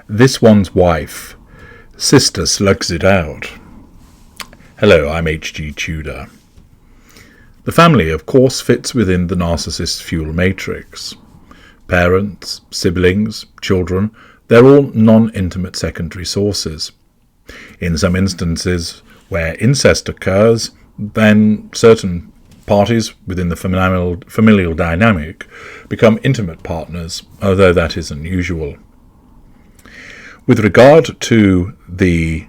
This one's wife. Sister slugs it out. Hello, I'm H.G. Tudor. The family, of course, fits within the narcissist's fuel matrix. Parents, siblings, children, they're all non-intimate secondary sources. In some instances where incest occurs, then certain parties within the familial dynamic become intimate partners, although that is unusual. With regard to the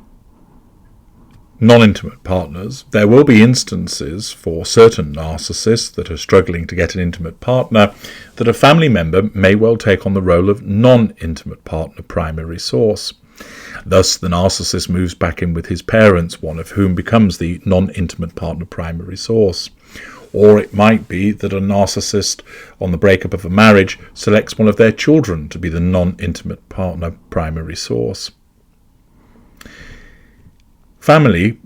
non-intimate partners, there will be instances for certain narcissists that are struggling to get an intimate partner that a family member may well take on the role of non-intimate partner primary source. Thus, the narcissist moves back in with his parents, one of whom becomes the non-intimate partner primary source. Or it might be that a narcissist, on the breakup of a marriage, selects one of their children to be the non-intimate partner primary source. Family,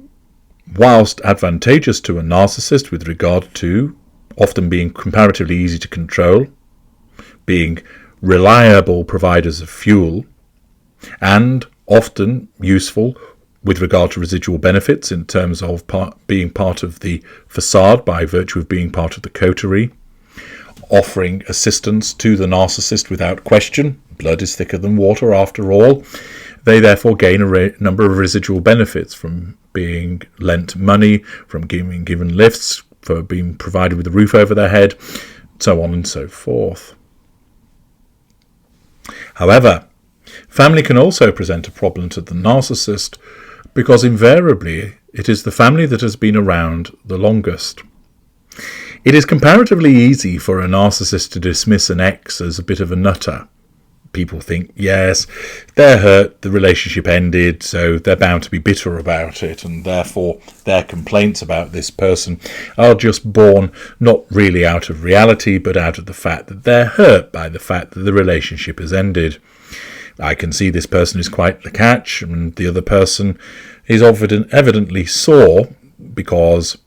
whilst advantageous to a narcissist with regard to often being comparatively easy to control, being reliable providers of fuel, and often useful with regard to residual benefits in terms of being part of the facade by virtue of being part of the coterie, offering assistance to the narcissist without question. Blood is thicker than water after all. They therefore gain a number of residual benefits from being lent money, from being given lifts, for being provided with a roof over their head, so on and so forth. However, family can also present a problem to the narcissist because invariably it is the family that has been around the longest. It is comparatively easy for a narcissist to dismiss an ex as a bit of a nutter. People think, yes, they're hurt, the relationship ended, so they're bound to be bitter about it, and therefore their complaints about this person are just born not really out of reality, but out of the fact that they're hurt by the fact that the relationship has ended. I can see this person is quite the catch, and the other person is evidently sore because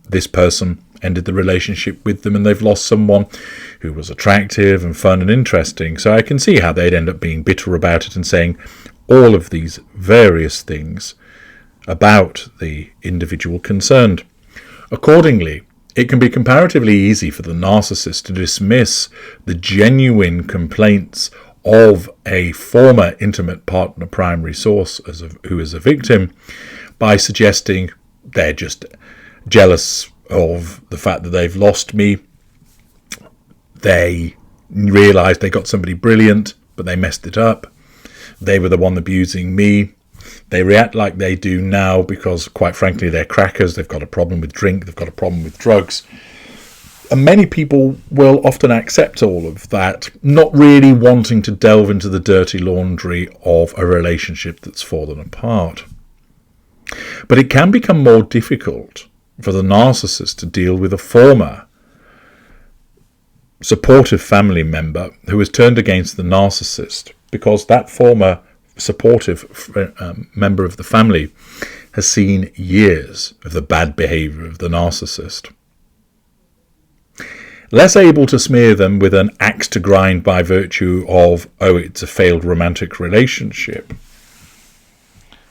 this person ended the relationship with them and they've lost someone who was attractive and fun and interesting. So I can see how they'd end up being bitter about it and saying all of these various things about the individual concerned. Accordingly, it can be comparatively easy for the narcissist to dismiss the genuine complaints of a former intimate partner primary source who is a victim by suggesting they're just jealous of the fact that they've lost me. They realised they got somebody brilliant, but they messed it up. They were the one abusing me. They react like they do now because, quite frankly, they're crackers. They've got a problem with drink. They've got a problem with drugs. And many people will often accept all of that, not really wanting to delve into the dirty laundry of a relationship that's fallen apart. But it can become more difficult for the narcissist to deal with a former supportive family member who has turned against the narcissist, because that former supportive member of the family has seen years of the bad behaviour of the narcissist. Less able to smear them with an axe to grind by virtue of, oh, it's a failed romantic relationship,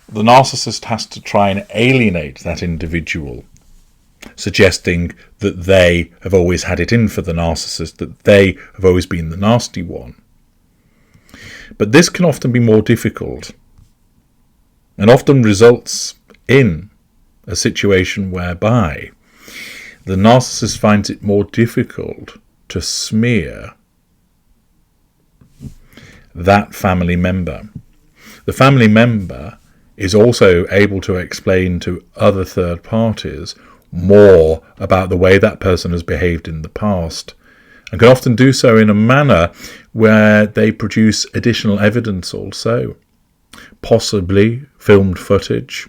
the narcissist has to try and alienate that individual, suggesting that they have always had it in for the narcissist, that they have always been the nasty one. But this can often be more difficult and often results in a situation whereby the narcissist finds it more difficult to smear that family member. The family member is also able to explain to other third parties more about the way that person has behaved in the past, and can often do so in a manner where they produce additional evidence also, possibly filmed footage,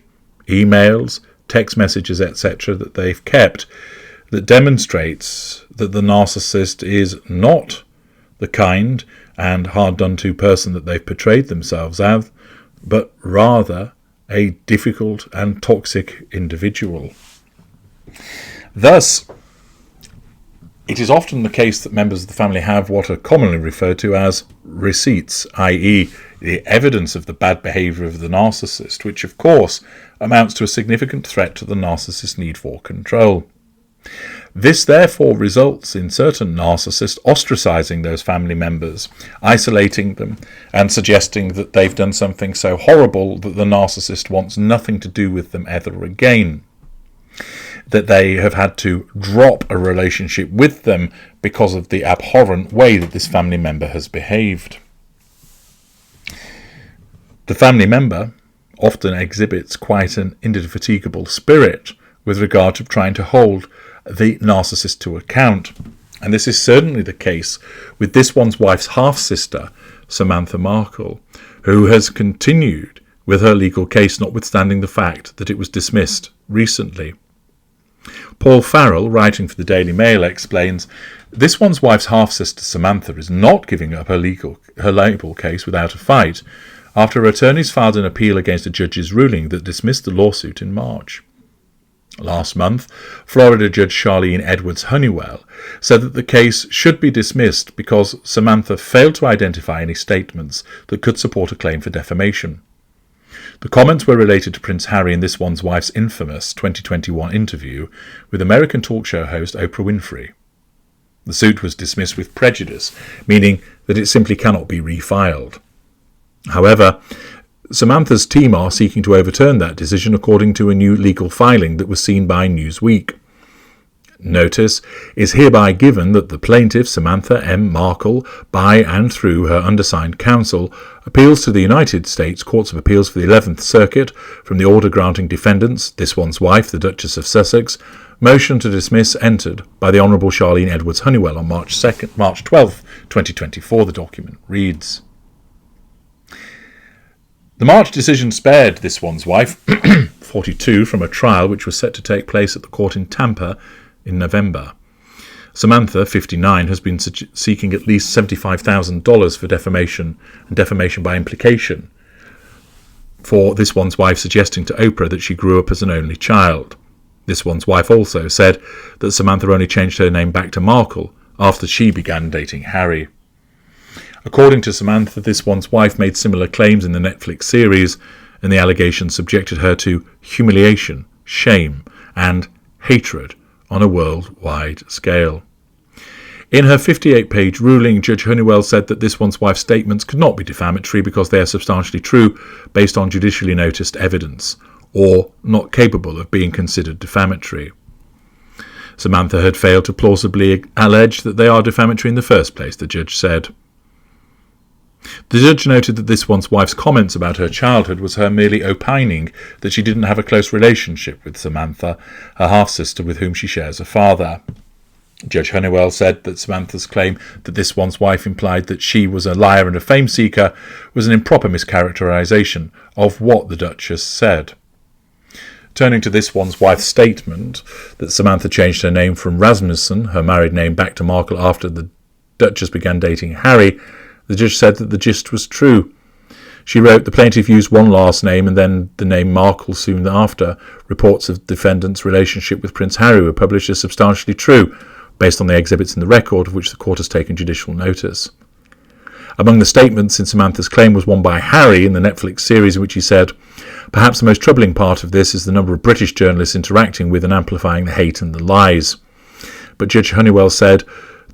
emails, text messages, etc. that they've kept, that demonstrates that the narcissist is not the kind and hard-done-to person that they've portrayed themselves as, but rather a difficult and toxic individual. Thus, It is often the case that members of the family have what are commonly referred to as receipts, i.e. the evidence of the bad behaviour of the narcissist, which of course amounts to a significant threat to the narcissist's need for control. This therefore results in certain narcissists ostracizing those family members, isolating them, and suggesting that they've done something so horrible that the narcissist wants nothing to do with them ever again, that they have had to drop a relationship with them because of the abhorrent way that this family member has behaved. The family member often exhibits quite an indefatigable spirit with regard to trying to hold the narcissist to account, and this is certainly the case with this one's wife's half-sister, Samantha Markle, who has continued with her legal case notwithstanding the fact that it was dismissed recently. Paul Farrell, writing for the Daily Mail, explains, this one's wife's half-sister Samantha is not giving up her libel case without a fight, after her attorneys filed an appeal against a judge's ruling that dismissed the lawsuit in March. Last month, Florida Judge Charlene Edwards Honeywell said that the case should be dismissed because Samantha failed to identify any statements that could support a claim for defamation. The comments were related to Prince Harry and this one's wife's infamous 2021 interview with American talk show host Oprah Winfrey. The suit was dismissed with prejudice, meaning that it simply cannot be refiled. However, Samantha's team are seeking to overturn that decision according to a new legal filing that was seen by Newsweek. Notice is hereby given that the plaintiff, Samantha M. Markle, by and through her undersigned counsel, appeals to the United States Courts of Appeals for the 11th Circuit from the order granting defendants, this one's wife, the Duchess of Sussex, motion to dismiss entered by the Honourable Charlene Edwards Honeywell on March 12, 2024, the document reads. The March decision spared this one's wife, 42, from a trial which was set to take place at the court in Tampa in November. Samantha, 59, has been seeking at least $75,000 for defamation and defamation by implication for this one's wife suggesting to Oprah that she grew up as an only child. This one's wife also said that Samantha only changed her name back to Markle after she began dating Harry. According to Samantha, this one's wife made similar claims in the Netflix series, and the allegations subjected her to humiliation, shame, and hatred on a worldwide scale. In her 58-page ruling, Judge Honeywell said that this one's wife's statements could not be defamatory because they are substantially true based on judicially noticed evidence, or not capable of being considered defamatory. Samantha had failed to plausibly allege that they are defamatory in the first place, the judge said. The judge noted that this one's wife's comments about her childhood was her merely opining that she didn't have a close relationship with Samantha, her half-sister with whom she shares a father. Judge Honeywell said that Samantha's claim that this one's wife implied that she was a liar and a fame-seeker was an improper mischaracterization of what the Duchess said. Turning to this one's wife's statement that Samantha changed her name from Rasmussen, her married name, back to Markle after the Duchess began dating Harry, the judge said that the gist was true. She wrote, the plaintiff used one last name and then the name Markle soon after. Reports of the defendant's relationship with Prince Harry were published as substantially true, based on the exhibits in the record of which the court has taken judicial notice. Among the statements in Samantha's claim was one by Harry in the Netflix series in which he said, perhaps the most troubling part of this is the number of British journalists interacting with and amplifying the hate and the lies. But Judge Honeywell said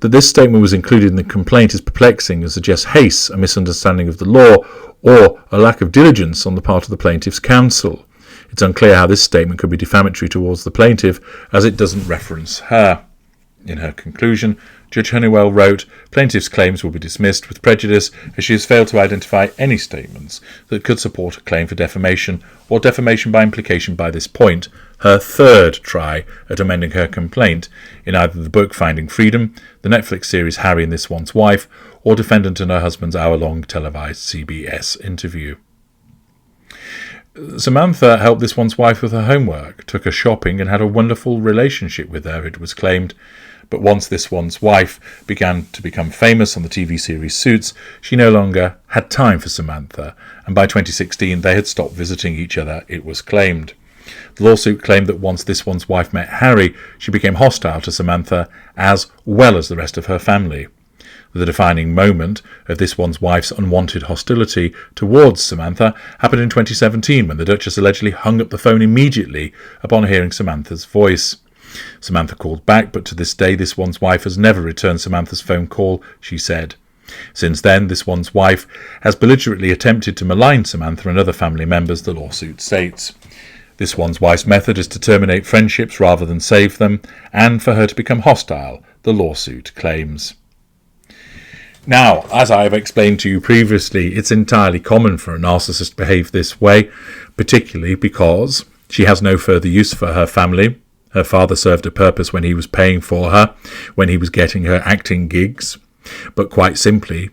that this statement was included in the complaint is perplexing and suggests haste, a misunderstanding of the law, or a lack of diligence on the part of the plaintiff's counsel. It's unclear how this statement could be defamatory towards the plaintiff, as it doesn't reference her. In her conclusion, Judge Honeywell wrote, plaintiff's claims will be dismissed with prejudice as she has failed to identify any statements that could support a claim for defamation or defamation by implication by this point, her third try at amending her complaint in either the book Finding Freedom, the Netflix series Harry and This One's Wife, or defendant and her husband's hour-long televised CBS interview. Samantha helped this one's wife with her homework, took her shopping and had a wonderful relationship with her, it was claimed. But once this one's wife began to become famous on the TV series Suits, she no longer had time for Samantha, and by 2016 they had stopped visiting each other, it was claimed. The lawsuit claimed that once this one's wife met Harry, she became hostile to Samantha as well as the rest of her family. The defining moment of this one's wife's unwanted hostility towards Samantha happened in 2017 when the Duchess allegedly hung up the phone immediately upon hearing Samantha's voice. Samantha called back, but to this day this one's wife has never returned Samantha's phone call, she said. Since then, this one's wife has belligerently attempted to malign Samantha and other family members, the lawsuit states. This one's wife's method is to terminate friendships rather than save them, and for her to become hostile, the lawsuit claims. Now, as I have explained to you previously, it's entirely common for a narcissist to behave this way, particularly because she has no further use for her family. Her father served a purpose when he was paying for her, when he was getting her acting gigs. But quite simply,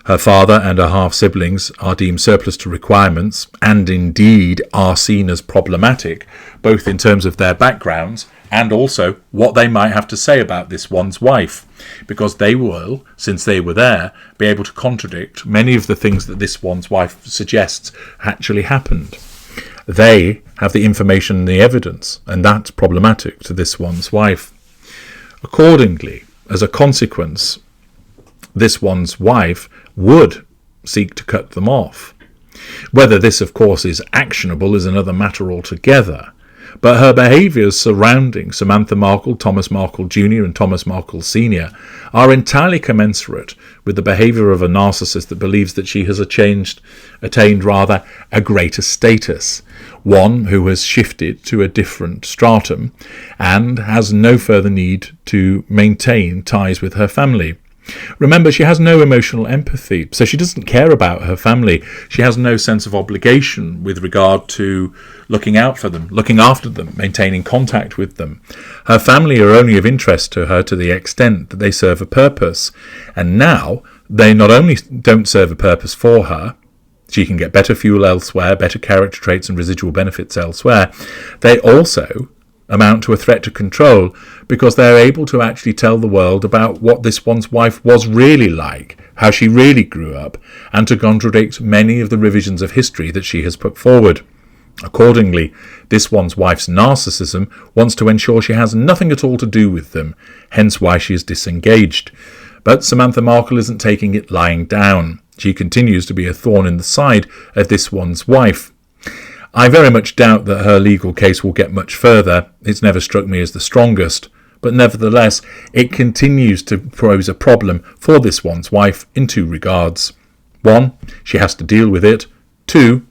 her father and her half-siblings are deemed surplus to requirements and indeed are seen as problematic, both in terms of their backgrounds and also what they might have to say about this one's wife, because they will, since they were there, be able to contradict many of the things that this one's wife suggests actually happened. They have the information and the evidence, and that's problematic to this one's wife. Accordingly, as a consequence, this one's wife would seek to cut them off. Whether this, of course, is actionable is another matter altogether, but her behaviours surrounding Samantha Markle, Thomas Markle Jr. and Thomas Markle Sr. are entirely commensurate with the behaviour of a narcissist that believes that she has attained a greater status, one who has shifted to a different stratum and has no further need to maintain ties with her family. Remember, she has no emotional empathy, so she doesn't care about her family. She has no sense of obligation with regard to looking out for them, looking after them, maintaining contact with them. Her family are only of interest to her to the extent that they serve a purpose. And now, they not only don't serve a purpose for her, she can get better fuel elsewhere, better character traits and residual benefits elsewhere, they also amount to a threat to control because they're able to actually tell the world about what this one's wife was really like, how she really grew up, and to contradict many of the revisions of history that she has put forward. Accordingly, this one's wife's narcissism wants to ensure she has nothing at all to do with them, hence why she is disengaged. But Samantha Markle isn't taking it lying down. She continues to be a thorn in the side of this one's wife. I very much doubt that her legal case will get much further. It's never struck me as the strongest, but nevertheless, it continues to pose a problem for this one's wife in two regards. One, she has to deal with it. Two,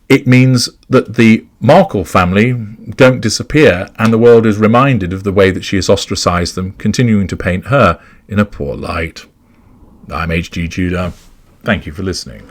it means that the Markle family don't disappear and the world is reminded of the way that she has ostracised them, continuing to paint her in a poor light. I'm H.G. Tudor. Thank you for listening.